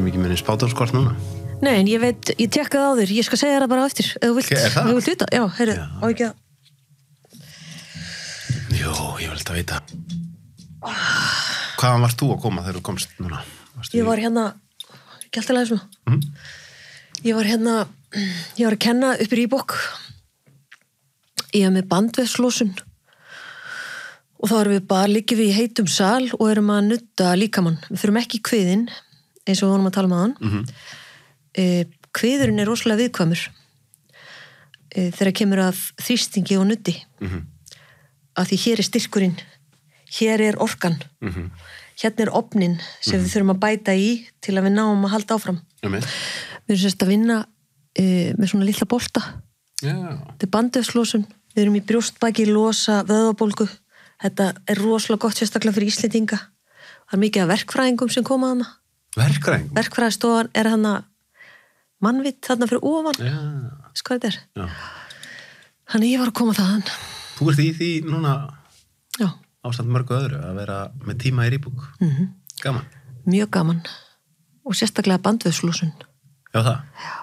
ekki með einn spátumskort núna. Nei, en ég veit, ég tekkaði á þér, ég skal segja það bara á eftir, ef þú vilt. Er það? Ef þú vilt vita, já, heyrðu, á ekki að... Jó, ég vil þetta vita. Hvaðan varst þú að koma þegar þú komst núna? Ég var hérna, ekki alltaf lægir svona. Ég var að kenna upp í Rýbók. Ég er með bandvefslósun. Og þá liggjum við í heitum sal og erum að nudda líkamann. Við förum ekki í kviðinn, eins og við vorum að tala um áðan. Kviðurinn er rosalega viðkvæmur. Þegar kemur að þrýstingi og nuddi. Af því hér er styrkurinn, hér er orkan. Hérna er ofnin sem við þurfum að bæta í til að við náum að halda áfram. Við erum sérst að vinna með svona litla bolta. Þetta er bandvefslósun. Við erum í brjóstbaki, losa, vöðvabólgu. Þetta er rosalega gott sérstaklega fyrir Íslendinga. Það er mikið af verkfræðingum sem koma hana. Verkfræðingum? Verkfræðistofan er hana mannvitt þarna fyrir ofan. Hvað þetta er? Já. Þannig ég var að koma þaðan. Þú ert í því núna ásamt mörgu öðru að vera með tíma í Rýbók. Gaman? Mjög gaman. Og sérstaklega bandvefslósun. Já, það? Já.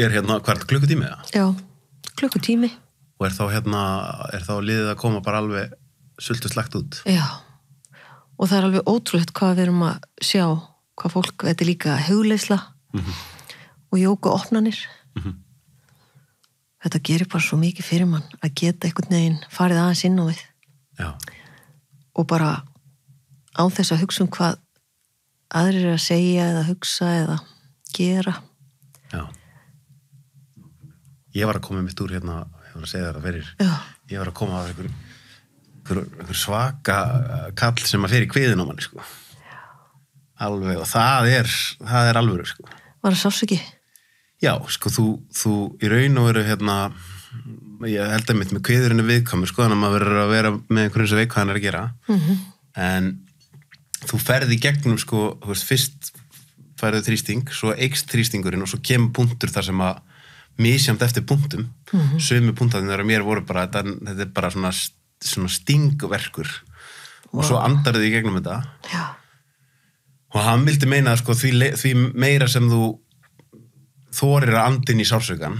Er hérna hvert klukkutími eða? Já, klukkutími. Og er þá liðið að koma bara alveg sultu slagt út? Já, og það er alveg ótrúlegt hvað við erum að sjá, hvað fólk, þetta er líka hugleiðsla og jógaopnanir. Þetta gerir bara svo mikið fyrir mann að geta einhvern veginn farið aðeins inn á við. Já. Og bara án þess að hugsa hvað aðrir er að segja eða hugsa eða gera. Já. Ég var að koma mitt úr hérna, ég var að segja þetta fyrir. Ég var að koma af einhver svaka kall sem að fer í kviðin á manni, sko. Alveg, og það er alvöru, sko. Var það sársauki? Já, sko, þú í raun og veru, ég held að mitt með kviðurinn er viðkvæmur, sko, þannig að maður verður að vera með einhverjum sem veit hvað hann er að gera. En þú ferð í gegnum, sko, þú veist, fyrst færðu þrýsting, svo eykst þrýstingurinn og svo kemur punktur þar sem að misjamt eftir punktum. Sumi punktarnir þegar mér voru bara, þetta er bara svona stingverkur. Og svo andarðu þig í gegnum þetta. Já. Og hann vildi meina að, sko, því meira sem þú þorir að andin í sársaukan,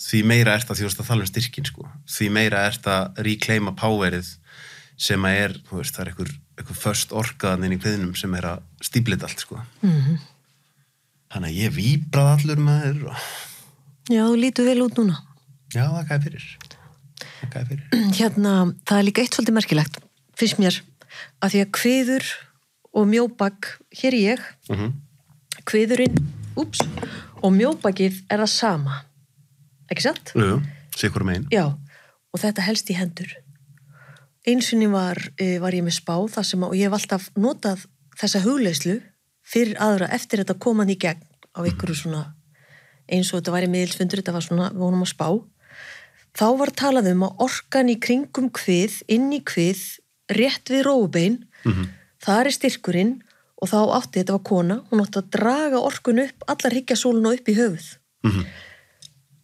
því meira ert að því að tala um styrkin, sko. Því meira ert að reclaima powerið sem að er, þú veist, það er einhver först orkaðan inn í kviðnum sem er að stíplita allt, sko. Þannig að ég víbraði allur með þér og... Já, þú lítur vel út núna. Já, það gæði fyrir. Það er líka eitt svolítið merkilegt, finnst mér, að því að kviður og mjóbak, hér er ég, kviðurinn, og mjóbakið er það sama. Ekki satt? Jú, sikur megin. Já, og þetta helst í hendur. Einsunni var ég með spá þar sem og ég hef alltaf notað þessa hugleiðslu fyrir aðra eftir þetta koman í gegn á einhverju svona eins og þetta væri miðilsfundur, þetta var svona, við vonum að spá. Þá var talað um að orkan í kringum kvið, inn í kvið, rétt við rófubein, þar er styrkurinn og þá átti, þetta var kona, hún átti að draga orkun upp, allar hryggjarsóluna upp í höfuð.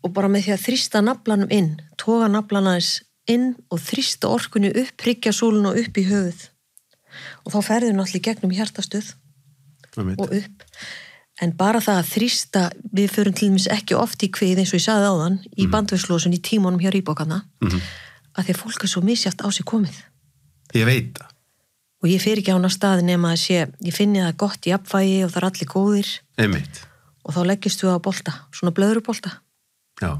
Og bara með því að þrýsta naflanum inn, toga naflana þess inn og þrýsta orkunni upp, hryggjarsóluna upp í höfuð. Og þá ferði hún allir gegnum hjartastöð og upp. En bara það að þrýsta, við förum til dæmis ekki oft í kvið eins og ég sagði áðan, í bandvefslósun í tímanum hjá Rýbókana, að því að fólk er svo misjæft á sig komið. Ég veit það. Og ég fer ekki á hana stað nema að ég finni það gott í jafnvægi og það er allir góðir. Einmitt. Og þá leggist þú á bolta, svona blöðrubolta. Já.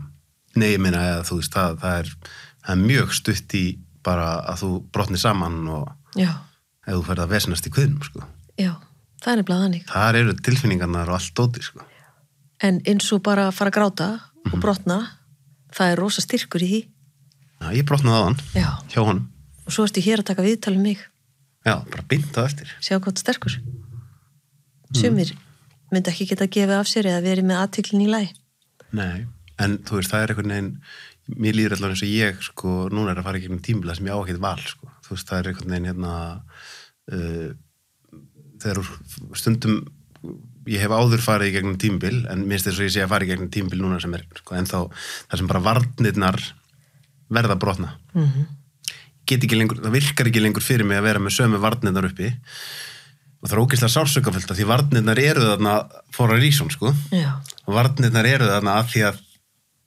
Nei, ég meina að þú veist, það er mjög stutt í bara að þú brotni saman og ef þú ferð að vesenast í kviðnum, sko. Já. Það er nefnilega þannig. Það eru tilfinningarnar og allt dóti, sko. En eins og bara að fara að gráta og brotna, það er rosa styrkur í því. Já, ég brotnaði á hann, hjá honum. Og svo ertu hér að taka viðtal um mig. Já, bara beint á eftir. Sjá hvað sterkur. Sumir myndi ekki geta að gefa af sér eða verið með athyglinni í lagi. Nei, en þú veist, það er einhvern veginn, mér líður allavega eins og ég, sko, núna er að fara í gegnum tímabila sem ég á ekkert val, sko. Þú veist, það er einhvern veginn þegar stundum ég hef áður farið í gegnum tímabil en minnst þess að ég sé að fara í gegnum tímabil núna sem er sko, ennþá það sem bara varnirnar verða brotna get ekki lengur, það virkar ekki lengur fyrir mig að vera með sömu varnirnar uppi og það er ógeðslega sársökafullt að því varnirnar eru þarna for a reason, sko. Já. Og varnirnar eru þarna að því að,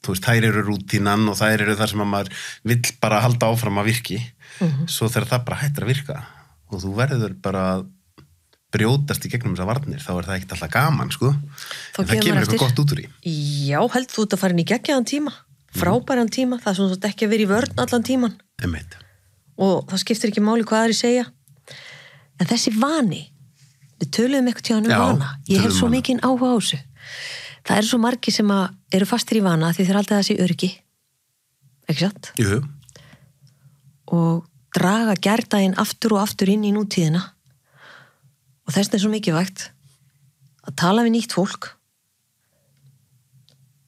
þú veist, þær eru rútínan og þær eru þar sem að maður vill bara halda áfram að virki. Svo þegar það bara hættir að virka og þú verður bara að brjótast í gegnum þessar varnir, þá er það ekkert alltaf gaman, sko. En það kemur eitthvað gott út úr í. Já, held þú ert að fara inn í geggjaðan tíma, frábæran tíma, það er svona ekki að vera í vörn allan tíman. Einmitt. Og það skiptir ekki máli hvað aðrir segja. En þessi vani, við töluðum eitthvað tíðan vana. Ég hef svo mikinn áhuga á þessu. Það eru svo margir sem eru fastir í vana því þeir alltaf þessi öryggi. Ekki satt? Jú. Og draga gærdaginn aftur og aftur inn í nútíðina. Og þess er svo mikilvægt að tala við nýtt fólk,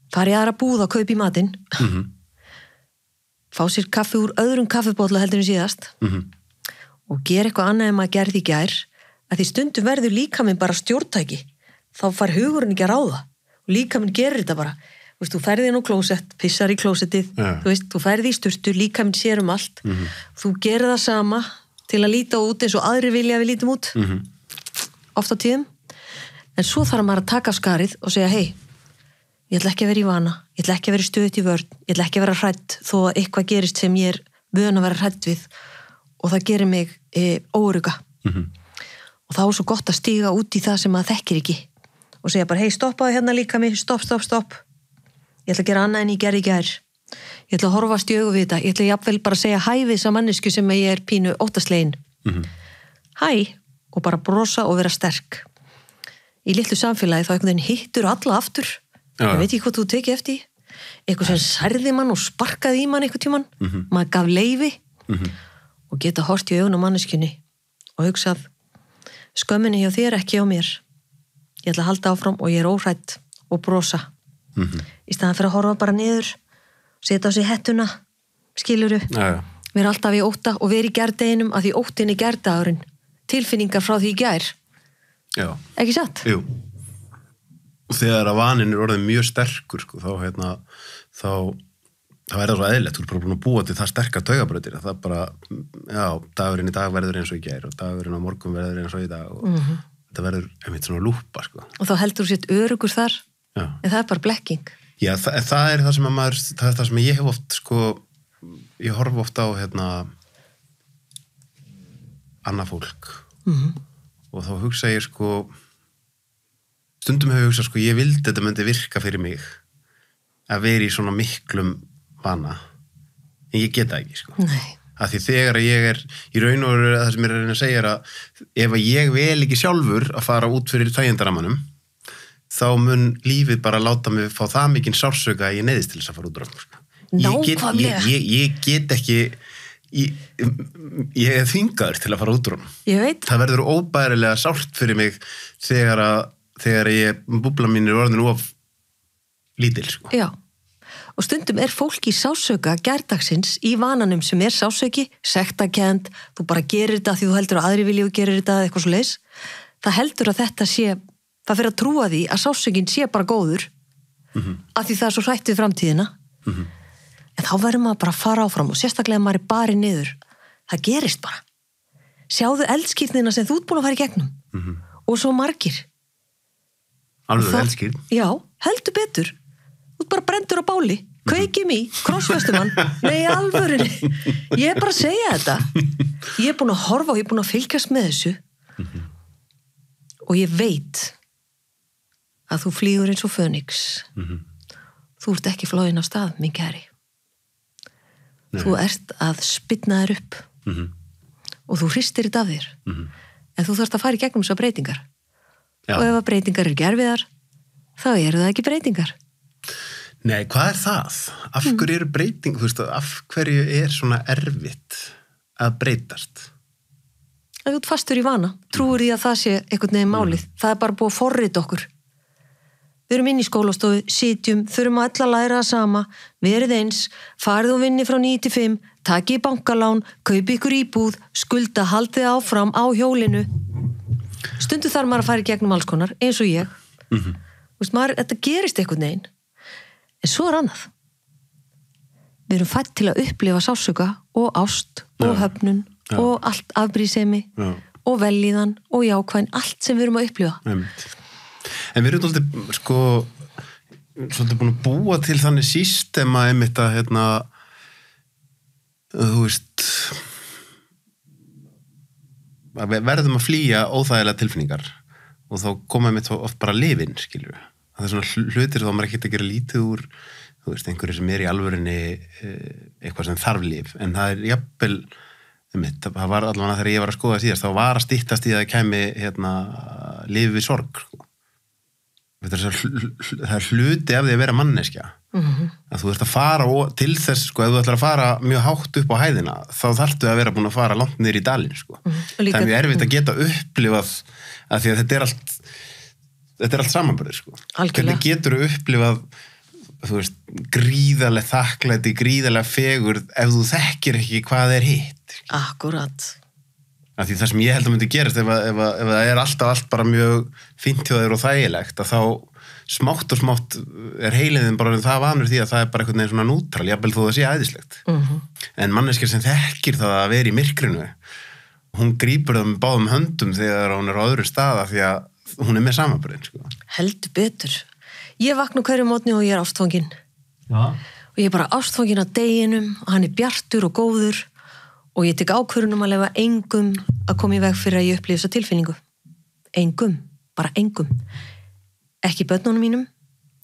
fara í aðra búð að kaupa í matinn, fá sér kaffi úr öðrum kaffibólla heldur en síðast og gera eitthvað annað en maður gerði í gær, að því stundum verður líkaminn bara stjórntæki, þá fær hugurinn ekki að ráða og líkaminn gerir þetta bara. Þú ferði inn á klósett, pissar í klósettið, þú ferði í sturtu, líkaminn sér um allt, þú gerir það sama til að líta út eins og aðrir vilja að við lítum út, oft á tíðum, en svo þarf maður að taka af skarið og segja, hei, ég ætla ekki að vera í vana, ég ætla ekki að vera í stöðut í vörn, ég ætla ekki að vera hrædd þó að eitthvað gerist sem ég er vön að vera hrædd við og það gerir mig óörugga. Og þá er svo gott að stíga út í það sem maður þekkir ekki og segja bara, hei, stoppaðu hérna líka mig, stopp. Ég ætla að gera annað en ég gerði í gær. Ég ætla að horfast í augu við þetta. Ég ætla jafnvel bara að segja hæ við þessa mannesku sem ég er pínu óttaslegin. Hæ, og bara brosa og vera sterk. Í litlu samfélagi þá einhvern veginn hittur alla aftur. Ég veit ekki hvað þú tekið eftir. Eitthvað sem særði mann og sparkaði í mann einhvern tímann. Maður gaf leyfi og geta hort í augun á manneskunni og hugsað, skömminni hjá þér ekki hjá mér. Ég ætla að halda áfram og ég er óhrædd og brosa. Í staðan fyrir að horfa bara niður, setja á sig hettuna, skiluru, vera alltaf í ótta og vera í gærdeginum að því óttin í gærdagurinn, tilfinningar frá því í gær. Já. Ekki satt? Jú. Og þegar að vaninn er orðið mjög sterkur, sko, þá er það svo eðlilegt, þú er bara búin að búa til það sterkar taugabrautir, það bara, já, dagurinn í dag verður eins og í gær og dagurinn á morgun verður eins og í dag og þetta verður einmitt svona lúpa, sko. Og þá heldur þú sétt örugur þar? Já. En það er bara blekking. Já, það er það sem að maður, það er það sem ég hef oft, sko, ég horf oft á, annað fólk og þá hugsa ég, sko, stundum hef ég hugsað, sko, ég vildi þetta myndi virka fyrir mig að vera í svona miklum vana, en ég get það ekki, sko. Nei. Af því þegar ég er í raun og veru það sem ég er að reyna að segja er að ef ég vel ekki sjálfur að fara út fyrir þægindaramanum, þá mun lífið bara láta mig fá það mikinn sársauka að ég neyðist til þess að fara út úr honum. Nákvæmlega. Ég get ekki, ég er þvingaður til að fara út úr honum. Ég veit. Það verður óbærilega sárt fyrir mig þegar búbla mín er orðin of lítil, sko. Já. Og stundum er fólk í sásauka gærdagsins í vananum sem er sásauki, sektarkennd, þú bara gerir þetta því þú heldur að aðri vilja og gerir þetta eitthvað svo leis. Það heldur að þetta sé, það fyrir að trúa því að sásökin sé bara góður af því það er svo hrætt við framtíðina en þá verður maður bara að fara áfram og sérstaklega maður er barið niður það gerist bara sjáðu eldskírnina sem þú ert búin að fara í gegnum og svo margir alveg eldskírn? Já, heldur betur þú ert bara brendur á báli kveikjum í, krossfestumann nei, alvörunni ég er bara að segja þetta ég er búin að horfa og ég er búin að fylgjast með þessu og ég veit að þú flýgur eins og Fönix. Þú ert ekki flóin á stað, minn kæri. Þú ert að spynna þér upp og þú hristir þetta af þér. En þú þarft að fara í gegnum þessar breytingar. Já. Og ef að breytingar eru gerfiðar, þá eru það ekki breytingar. Nei, hvað er það? Af hverju eru breytingar? Þú veist, af hverju er svona erfitt að breytast? Þú ert fastur í vana. Trúir því að það sé einhvern veginn málið. Það er bara búið að forrita okkur. Við erum inn í skólastofu, sitjum, þurfum að alla læra það sama, verið eins, farið og vinni frá 9 til 5, takið bankalán, kaupi ykkur íbúð, skulda, haldið áfram á hjólinu. Stundu þarf maður að fara í gegnum alls konar, eins og ég. Vist, þetta gerist einhvern veginn. En svo er annað. Við erum fætt til að upplifa sársauka og ást og höfnun og allt afbrýðsemi og vellíðan og jákvæðin, allt sem við erum að upplifa. En við erum svolítið búin að búa til þannig systema einmitt að þú veist að við verðum að flýja óþægilega tilfinningar og þá koma einmitt oft bara lifin, skilur við. Það er svona hlutir þá maður ekki að gera lítið úr, þú veist, einhverju sem er í alvörinni eitthvað sem þarf líf, en það er jafnvel, það var allavega þegar ég var að skoða síðast, þá var að styttast í að það kæmi líf við sorg, sko. Það er hluti af því að vera manneskja, að þú ert að fara til þess, sko, ef þú ætlar að fara mjög hátt upp á hæðina, þá þarftu að vera búin að fara langt niður í dalinn, sko. Það er mjög erfitt að geta upplifað, að því að þetta er allt samanburður, sko. Algjörlega. Hvernig getur þú upplifað, þú veist, gríðarlega þakklæti, gríðarlega fegurð ef þú þekkir ekki hvað er hitt. Akkurat. Af því það sem ég held að myndi gerast ef það er alltaf allt bara mjög fínt hjá þér og þægilegt, að þá smátt og smátt er heiliðin bara það vanur því að það er bara einhvern veginn svona nútral, jafnvel þó það sé æðislegt. En manneskja sem þekkir það að vera í myrkrinu, hún grípur það með báðum höndum þegar hún er á öðru staða því að hún er með samanburðin, sko. Heldur betur. Ég vakna hverju mótni og ég er ástfangin. Já. Og ég er bara ástfangin að deginum og hann er bjartur og góður og ég tek ákvörðun að leyfa engum að koma í veg fyrir að ég upplifi þessa tilfinningu. Engum, bara engum. Ekki börnunum mínum,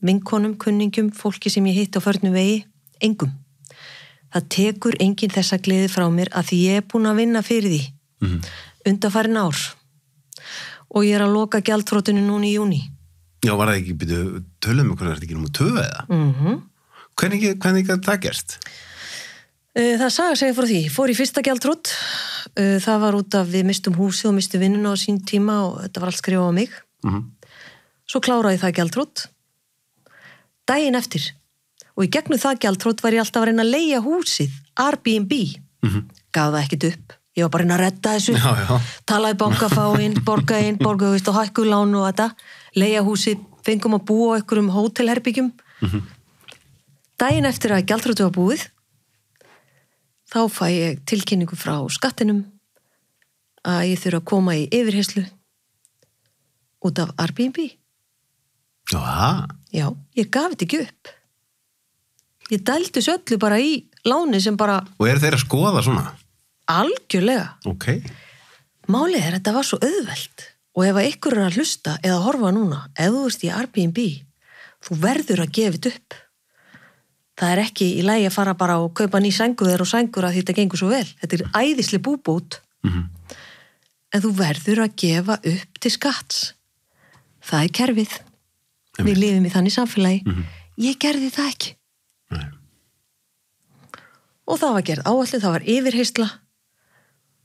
vinkonum, kunningjum, fólki sem ég hitt á förnum vegi, engum. Það tekur enginn þessa gleði frá mér að því ég er búin að vinna fyrir því. Undanfarin ár. Og ég er að loka gjaldþrotinu núna í júní. Já, var það ekki, tölum við hvernig það er ekki númer 2 eða? Hvernig það gerst? Það sagði segja frá því. Ég fór í fyrsta gjaldþrot. Það var út af við mistum húsið og mistum vinnuna á sín tíma og þetta var allt skrifað á mig. Svo kláraði það gjaldþrot. Daginn eftir. Og í gegnum það gjaldþrot var ég alltaf að reyna að leigja húsið, Airbnb. Gaf það ekkert upp. Ég var bara að reyna að redda þessu. Já. Talaði bankafáinn, borgaði, veist, og hækkuð lánu og þetta. Leigja húsið, fengum að búa á einhverjum hótelherbygjum. Daginn eftir að gjaldþrotið var búið, þá fæ ég tilkynningu frá skattinum að ég þurfa að koma í yfirheyslu út af Airbnb. Já, ég gaf þetta ekki upp. Ég dældi þessu öllu bara í láni sem bara... Og eru þeir að skoða svona? Algjörlega. Ok. Málið er að þetta var svo auðvelt og ef að ykkur er að hlusta eða horfa núna, ef þú veist í Airbnb, þú verður að gefa þetta upp. Það er ekki í lagi að fara bara og kaupa ný sængur og sængur að þetta gengur svo vel. Þetta er æðisleg búbót. En þú verður að gefa upp til skatts. Það er kerfið. Við lifum í þannig samfélagi. Ég gerði það ekki. Nei. Og það var gerð áætlun, það var yfirheysla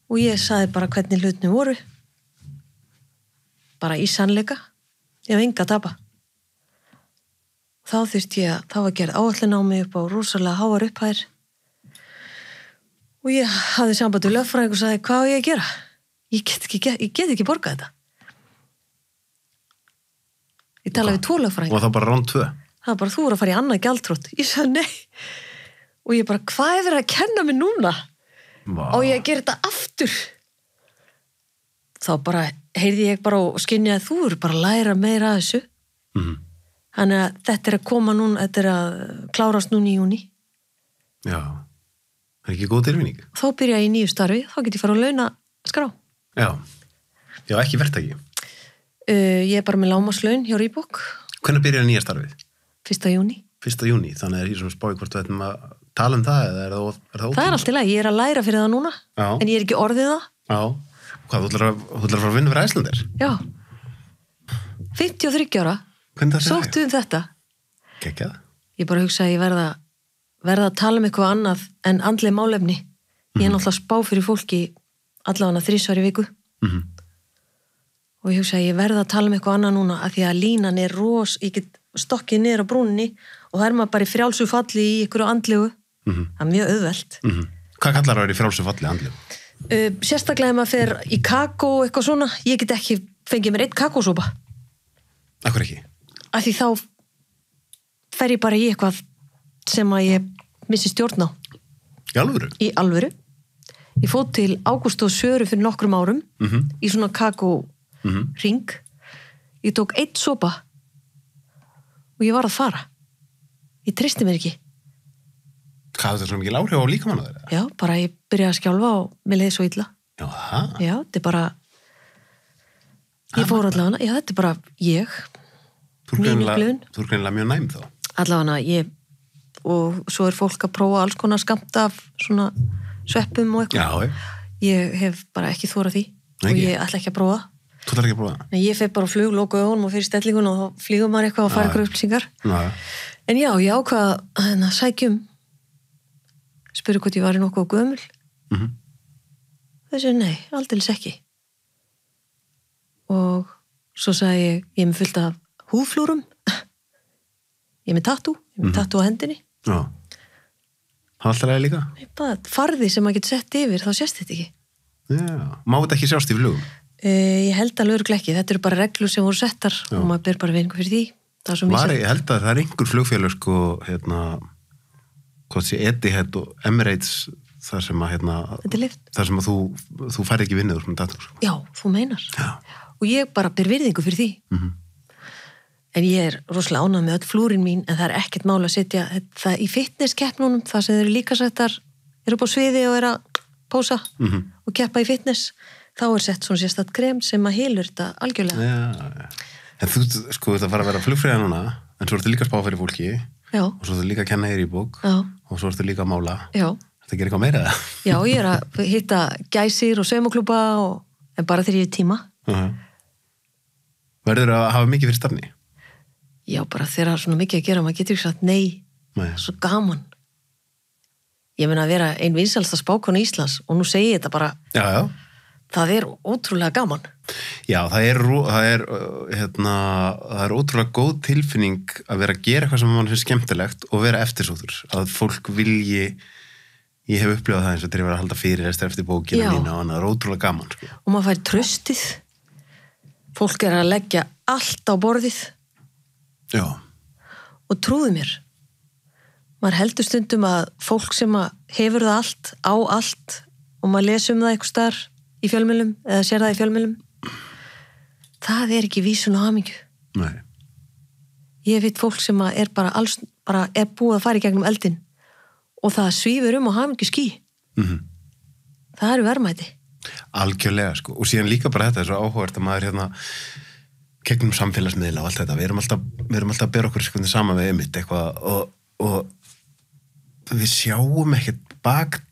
og ég sagði bara hvernig hlutinu voru. Bara í sannleika. Ég hef enga að tapa. Þá þurfti ég að, það var gerð áætlun á mig upp á rosalega háar upphæðir og ég hafði samband við lögfræðing og sagði, hvað á ég að gera? Ég get ekki borgað þetta. Ég talaði við 2 lögfræðinga. Og það bara rán 2? Það var bara, þú voru að fara í annað gjaldþrot. Ég sagði, nei. Og ég bara, hvað er verið að kenna mig núna? Á ég að gera þetta aftur? Þá bara heyrði ég bara og skynjaði að þú eru bara að læra meira að þessu. Þannig að þetta er að koma núna, þetta er að klárast núna í júní. Já, það er ekki góð tilfinning. Þá byrja ég í nýju starfi, þá get ég fara að launa skrá. Já, ekki verktaki. Ég er bara með lágmarkslaun hjá Reebok. Hvenær byrjar nýja starfið? 1. júní. 1. júní, þannig er ég svona spáði hvort við ætlum að tala um það, eða er það ótíma? Það er allt í lagi, ég er að læra fyrir það núna, en ég er ekki orðið það. Já, hvað, þú ætlar að fara að vinna fyrir Icelandair? Já, 53 ára. Sóttu þetta. Geggjað. Ég bara hugsa að ég verða að tala um eitthvað annað en andleg málefni. Ég er náttúrulega spá fyrir fólki allavega 3 í viku. Og ég hugsa að ég verða að tala um eitthvað annað núna af því að línan er ég get stokkið niður á brúninni og það er maður bara í frjálsu falli í einhverju andlegu. Það er mjög auðvelt. Hvað kallar það að vera í frjálsu falli andlegu? Sérstaklega ef maður fer í kakó og eitthvað svona. Ég get ekki fengið mér 1 kakósópa. Akkur ekki? Af því þá fer ég bara í eitthvað sem að ég missi stjórn á. Í alvöru? Í alvöru. Ég fór til Ágúst og Söru fyrir nokkrum árum í svona kakó-ring. Ég tók 1 sopa og ég var að fara. Ég treysti mér ekki. Hvað er þetta svo mikil áhrif á líkamann þeirra? Já, bara ég byrjaði að skjálfa og mér leiði svo illa. Já, það? Já, þetta er bara... Ég fór allavega, já, þetta er bara ég. Þú er greinilega mjög næm þá. Allavega, ég... Og svo er fólk að prófa alls konar skammt af svona sveppum og eitthvað. Já, Ég hef bara ekki þórað því. Nei, og ég ætla ekki að prófa. Þú ætlar ekki að prófa það? Nei, ég fer bara á flug, loka augunum og fyrir stellingun og þá flýgur maður eitthvað og fara ykkur upplýsingar. En já, ég ákvað að sækjum spurði hvort ég var í nokkuð gömul. Þessi, nei, aldeilis ekki. Og svo sagði ég er með fullt af húðflúrum. Ég er með tattoo, tattoo á hendinni. Já. Haldalega líka? Bara farði sem maður getur sett yfir, þá sést þetta ekki. Já. Má þetta ekki sjást í flugum? Ég held alveg örugglega ekki. Þetta eru bara reglur sem voru settar og maður ber bara vingu fyrir því. Það er svo misjafnt. Ég held að það er einhver flugfélög sko, hvað sé, Etihad og Emirates þar sem að, Þetta er lyft. þar sem að þú færði ekki vinnið úr með dator. Sko. Já, þú meinar. Já. Og ég bara ber virðingu fyrir því. En ég er rosalega ánægð með öll flúrin mín, en það er ekkert mál að setja það í fitnesskeppnunum, það sem þeir eru líka settar, eru upp á sviði og eru að pósa og keppa í fitness, þá er sett svona sérstætt krem sem að hylur þetta algjörlega. Já. En þú, sko, þetta fara að vera flugfræða núna, en svo ertu líka að spá fyrir fólki, og svo ertu líka að kenna þér í bók, og svo ertu líka að mála. Já. Þetta gerir eitthvað meira það? Já, ég er að hitta gæsir og saumaklúbba, en bara þegar ég er tíma. Verður að hafa mikið fyrir starfni? Já, bara þegar svona mikið að gera, maður getur ekki sagt nei. Svo gaman. Ég meina að vera ein vinsælsta spákona Íslands og nú segi ég þetta bara. Já. Það er ótrúlega gaman. Já, það er ótrúlega góð tilfinning að vera að gera eitthvað sem mann finnst skemmtilegt og vera eftirsóttur. Að fólk vilji, ég hef upplifað það eins og þegar ég var að halda fyrirlestur eftir bókina mína og það er ótrúlega gaman. Sko. Og maður fær tröstið. Fólk er að leggja allt á borðið. Já. Og trúðu mér, maður heldur stundum að fólk sem að hefur það allt, á allt og maður lesum það eitthvað staðar í fjölmiðlum eða sér það í fjölmiðlum, það er ekki vísun á hamingju. Nei. Ég veit fólk sem að er bara er búið að fara í gegnum eldin og það svífur á hamingju ský. Það eru verðmæti. Algjörlega, sko. Og síðan líka bara þetta er svo áhugavert að maður gegnum samfélagsmiðla og allt þetta, við erum alltaf að bera okkur sko saman við einmitt eitthvað og við sjáum ekkert bak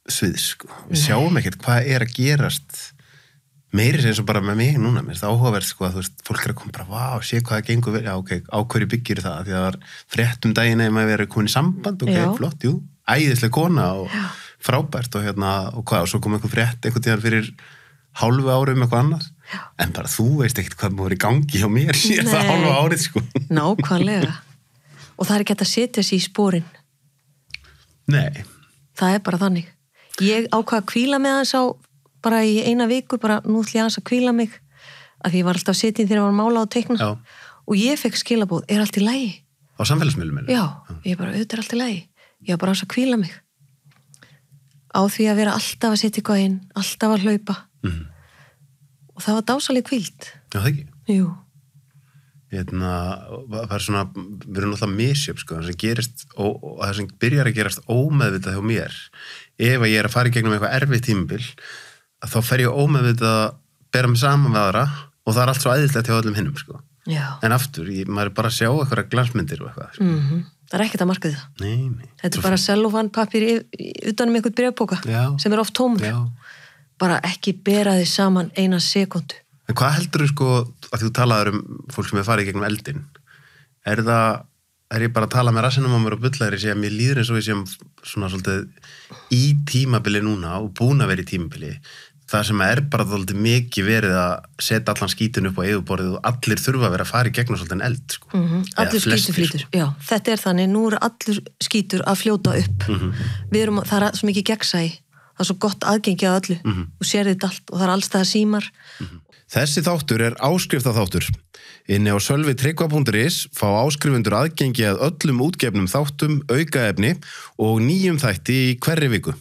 svið, sko. Við sjáum ekkert hvað er að gerast meiri sem eins og bara með mig núna, mér finnst það áhugavert, sko, að þú veist, fólk er að koma bara, vá, sé hvað það gengur vel, já, ok, á hverju byggir það, því að það var frétt daginn ef maður verið komin í samband, ok, flott, jú, æðisleg kona og frábært og og hvað, og svo kom einhver frétt einhvern tíðan fyrir hálfu ári eitthvað annað, en bara þú veist ekkert hvað múið er í gangi hjá mér síðan það hálfu árið, sko. Nákvæmlega. Og það er ekki hægt að setja sig í sporin. Nei. Það er bara þannig. Ég ákvað að hvíla með hans á bara í eina viku, bara nú ætla ég aðeins að hvíla mig, að því ég var alltaf setjinn þegar ég var að mála og teikna. Já. Og ég fekk skilabóð, er allt í lagi? Á samfélagsmiðlum? Já, ég bara, auðvitað er allt í lagi. Ég var bara aðeins að hvíla mig. Á því að vera alltaf að setja eitthvað inn, alltaf að hlaupa. Og það var dásaleg hvíld. Já, það ekki? Jú. Það er svona, við erum náttúrulega misjöf, sko, það sem gerist og það sem byrjar að gerast ómeðvitað hjá mér, ef að ég er að fara í gegnum eitthvað erfið tímabil, þá fer ég ómeðvitað að bera mig saman við aðra og það er allt svo æðislegt hjá öllum hinnum, sko. Já. En aftur, maður er bara að sjá eitthvað glansmyndir og eitthvað, sko. Það er ekkert að marka það. Nei. Þetta er bara sellófanpapír utanum einhvern bréfpoka sem er oft tómur. Já. Bara ekki bera þið saman eina sekundu. En hvað heldur þú, sko, að þú talaður fólk sem er farið gegnum eldin? Er ég bara að tala með rassinum á mér og bullæri sem ég líður eins og ég sem svona svolítið í tímabili núna og búin að vera í tímabili? Það sem er bara svolítið mikið verið að setja allan skítun upp á yfirborðið og allir þurfa að vera að fara í gegnum svolítið eld, sko. Allur skítur flýtur, já. Þetta er þannig, nú eru allur skítur að fljóta upp. Það er svo mikið gegnsæi. Það er svo gott aðgengi að öllu og sér þetta allt og það er alls það símar. Þessi þáttur er áskriftaþáttur. Inni á sölvitryggva.is fá áskrifundur aðgengi að öllum útgefnum þáttum, aukaefni og nýjum þætti í hverri viku.